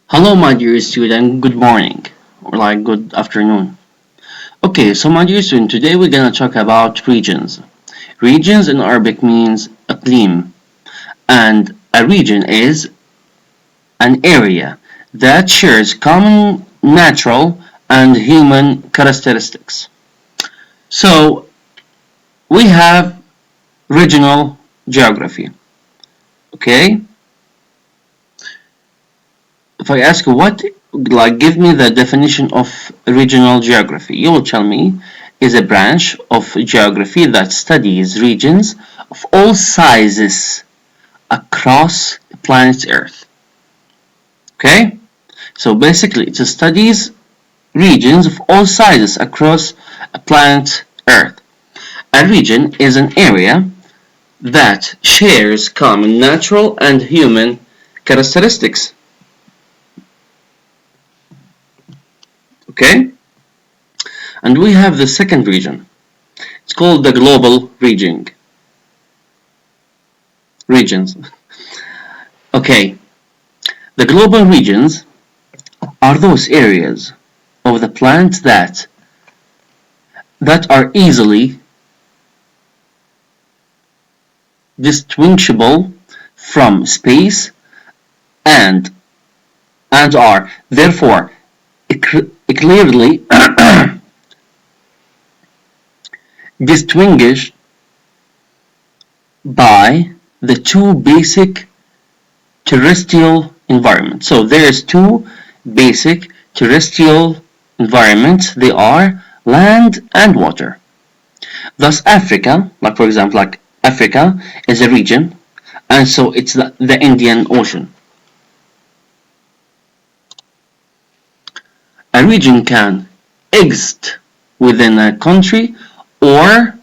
Hello, my dear student. Good morning, or like good afternoon. Okay, so my dear student, today we're gonna talk about regions. Regions in Arabic means اقليم, and a region is an area that shares common natural and human characteristics. So we have regional geography. Okay, if I ask you give me the definition of regional geography, you will tell me is a branch of geography that studies regions of all sizes across planet Earth. Okay? So basically, it studies regions of all sizes across planet Earth. A region is an area that shares common natural and human characteristics. Okay? And we have the second region. It's called the global regions. Okay, the global regions are those areas of the planet that are easily distinguishable from space and are therefore clearly distinguished by the two basic terrestrial environments. So there's two basic terrestrial environments. They are land and water. Thus Africa, like for example, like Africa is a region, and so it's the Indian Ocean. A region can exist within a country or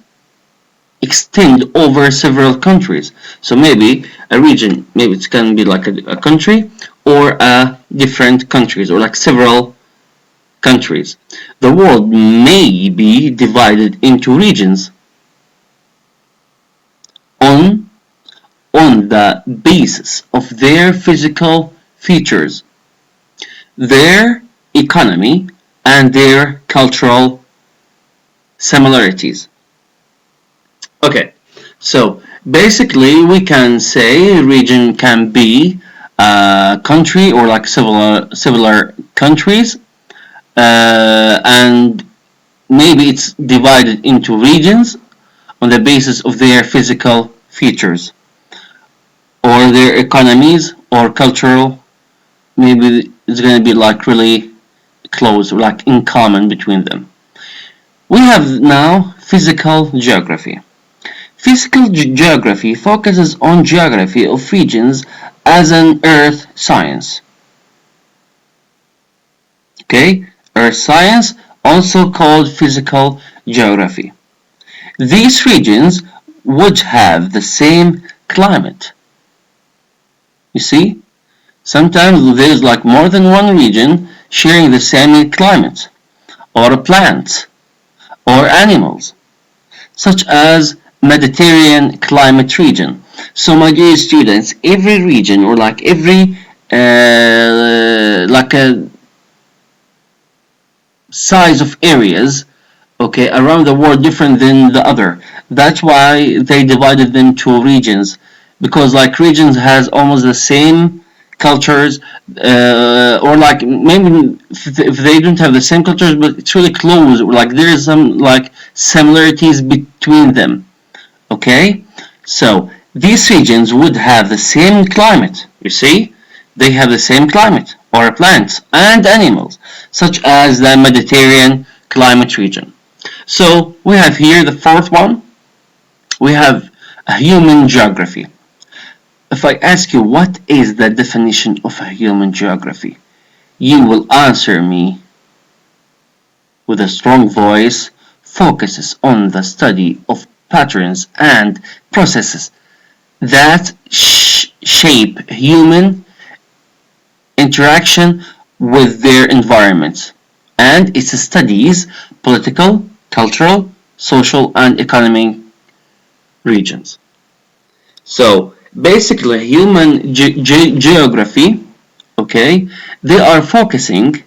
extend over several countries. So maybe a region, maybe it can be like a country or different countries or like several countries. The world may be divided into regions on the basis of their physical features, their economy, and their cultural similarities. Okay, so basically we can say region can be a country or like similar countries, and maybe it's divided into regions on the basis of their physical features or their economies or cultural. Maybe it's going to be like really close or like in common between them. We have now physical geography. Physical geography focuses on geography of regions as an earth science. Okay, earth science, also called physical geography. These regions would have the same climate. You see, sometimes there's like more than one region sharing the same climate, or plants, or animals, such as Mediterranean climate region. So my dear students, every region or like every like a size of areas, okay, around the world different than the other. That's why they divided them to regions, because like regions has almost the same cultures, or like maybe if they don't have the same cultures, but it's really close, like there is some like similarities between them. Okay, so these regions would have the same climate. You see, they have the same climate, or plants and animals, such as the Mediterranean climate region. So we have here the fourth one. We have a human geography. If I ask you what is the definition of a human geography, you will answer me with a strong voice, focuses on the study of patterns and processes that shape human interaction with their environments, and it studies political, cultural, social, and economic regions. So basically, human geography okay, they are focusing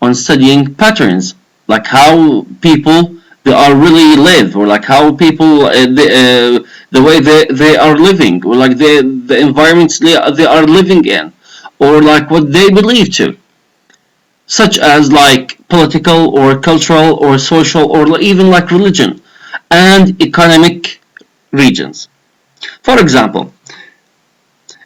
on studying patterns, like how people they are really live, or like how people the way they are living, or like the environments they are living in, or like what they believe to, such as like political or cultural or social or even like religion and economic regions. For example,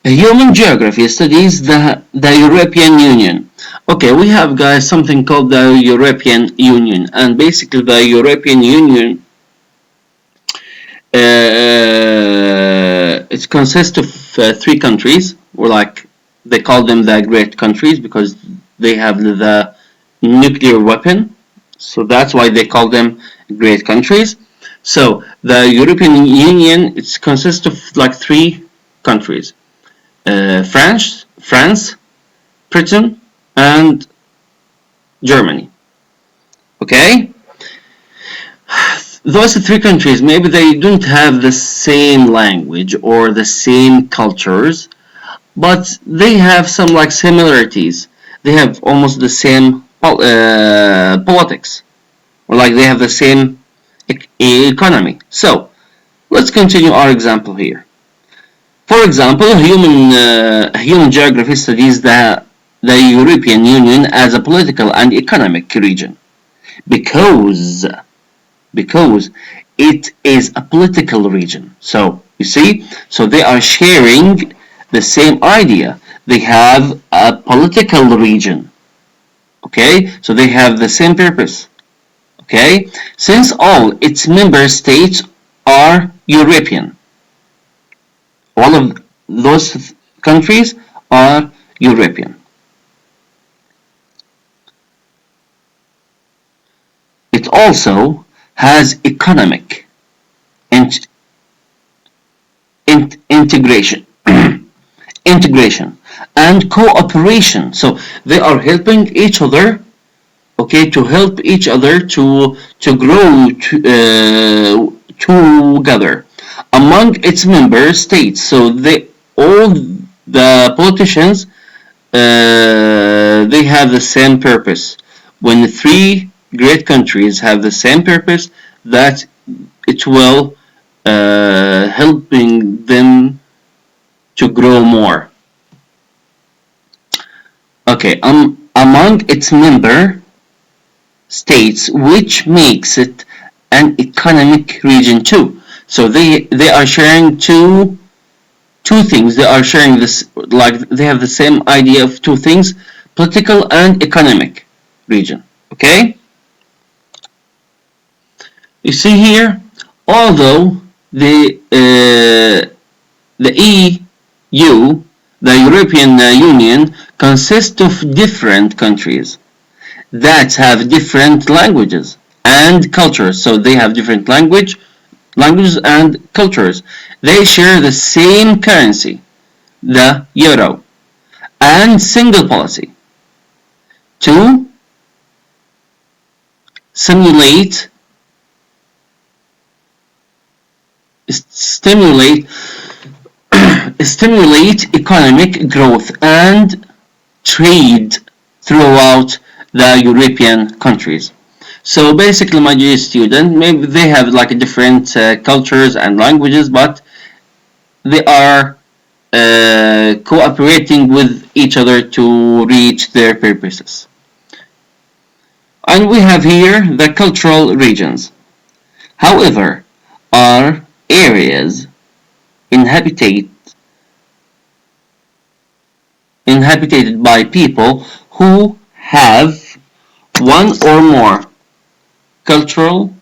human geography studies the European Union. Okay, we have guys something called the European Union, and basically the European Union it consists of three countries, or like they call them the great countries because they have the nuclear weapon, so that's why they call them great countries. So the European Union it consists of like three countries: France, Britain, and Germany. Okay, those three countries maybe they don't have the same language or the same cultures, but they have some like similarities. They have almost the same politics, or like they have the same economy. So let's continue our example here. For example, human geography studies the European Union as a political and economic region because because it is a political region. So you see, so they are sharing the same idea. They have a political region. Okay, so they have the same purpose. Okay, since all its member states are European, all of those countries are European. It also has economic and integration integration and cooperation, so they are helping each other, okay, to help each other to grow together among its member states. So they all the politicians they have the same purpose. When three great countries have the same purpose, that it will helping them to grow more. Okay, among its member states, which makes it an economic region too. So they are sharing two things. They are sharing this, like they have the same idea of two things: political and economic region. Okay, you see here, although the EU, the European Union, consists of different countries that have different languages and cultures. So they have different languages and cultures. They share the same currency, the euro, and single policy to simulate stimulate stimulate economic growth and trade throughout the European countries. So basically, my dear student, maybe they have like different cultures and languages, but they are cooperating with each other to reach their purposes. And we have here the cultural regions. However, are areas inhabited inhabited by people who have one or more cultural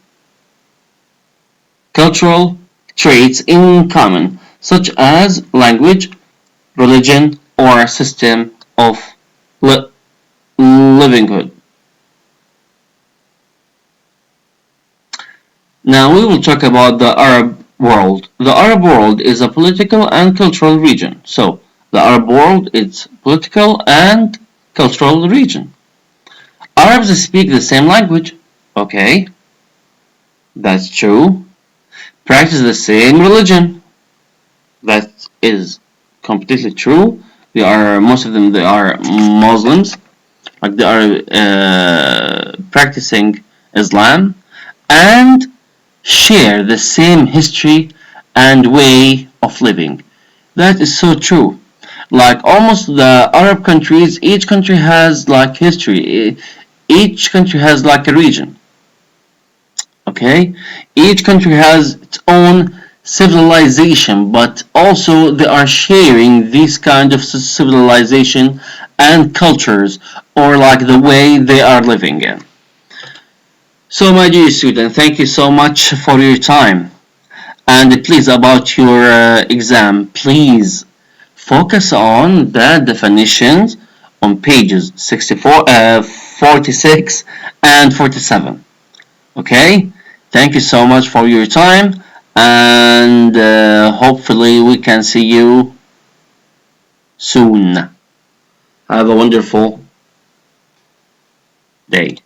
cultural traits in common, such as language, religion, or system of livelihood. Now we will talk about the Arab world. The Arab world is a political and cultural region. So the Arab world is political and cultural region. Arabs speak the same language. Okay, that's true. Practice the same religion. That is completely true. They are most of them. They are Muslims, like they are practicing Islam and share the same history and way of living. That is so true. Like almost the Arab countries, each country has like history. Each country has like a region. Okay, each country has its own civilization, but also they are sharing this kind of civilization and cultures, or like the way they are living in. So, my dear student, thank you so much for your time. And please, about your exam, please focus on the definitions on pages 64, 46 and 47. Okay? Thank you so much for your time, and hopefully we can see you soon. Have a wonderful day.